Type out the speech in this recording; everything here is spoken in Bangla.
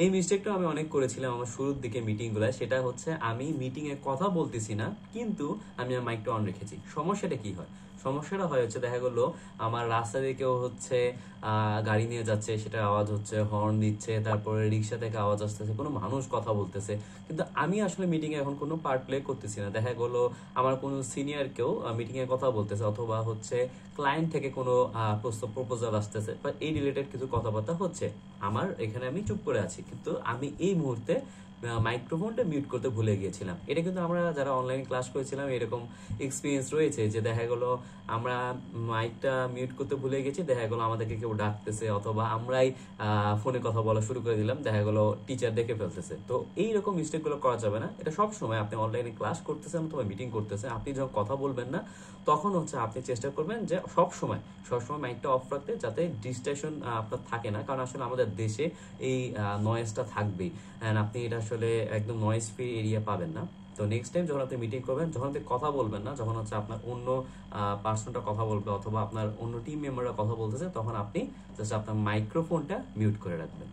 এই মিস্টেকটা আমি অনেক করেছিলাম আমার শুরুর দিকে মিটিং গুলায়। সেটা হচ্ছে আমি মিটিং এ কথা বলতেছি না, কিন্তু আমি আমার মাইকটা অন রেখেছি। সমস্যাটা কি হয়? সমস্যাটা হয় হচ্ছে দেখা গেলো আমার রাস্তা দিয়ে কেউ হচ্ছে গাড়ি নিয়ে যাচ্ছে, সেটা আওয়াজ হচ্ছে, হর্ন দিচ্ছে, তারপরে রিক্সা থেকে আওয়াজ আসতেছে, কোনো মানুষ কথা বলতেছে, কিন্তু আমি আসলে মিটিং এ এখন কোনো পার্ট প্লে করতেছি না। দেখা গেলো আমার কোনো সিনিয়র কেউ মিটিং এ কথা বলতেছে, অথবা হচ্ছে ক্লায়েন্ট থেকে কোনো প্রপোজাল আসতেছে বা এই রিলেটেড কিছু কথাবার্তা হচ্ছে, আমার এখানে আমি চুপ করে আছি, কিন্তু আমি এই মুহূর্তে মাইক্রোফোনটা মিউট করতে ভুলে গিয়েছিলাম। এটা কিন্তু আমরা যারা অনলাইন ক্লাস করেছিলাম এরকম এক্সপিরিয়েন্স রয়েছে, যে দেখা গেলো আমরা মাইকটা মিউট করতে ভুলে গেছি, দেখা গেলো আমাদেরকে কেউ ডাকতেছে, অথবা আমরাই ফোনে কথা বলা শুরু করে দিলাম, দেখা গেলো টিচার দেখে ফেলতেছে। তো এইরকম মিস্টেক গুলো করা যাবে না। এটা সব সময় আপনি অনলাইনে ক্লাস করতেছেন অথবা মিটিং করতেছেন, আপনি যখন কথা বলবেন না তখন হচ্ছে আপনি চেষ্টা করবেন যে সবসময় মাইকটা অফ রাখতে, যাতে ডিস্ট্রাকশন আপনার থাকে না। কারণ আসলে আমাদের দেশে এই নয়েজটা থাকবেই, এন্ড আপনি এটা আসলে একদম নয়েজ ফ্রি এরিয়া পাবেন না। তো নেক্সট টাইম যখন আপনি মিটিং করবেন, যখন আপনি কথা বলবেন না, যখন হচ্ছে আপনার অন্য পার্সনটা কথা বলবে অথবা আপনার অন্য টিম মেম্বাররা কথা বলতেছে, তখন আপনি জাস্ট আপনার মাইক্রোফোনটা মিউট করে রাখবেন।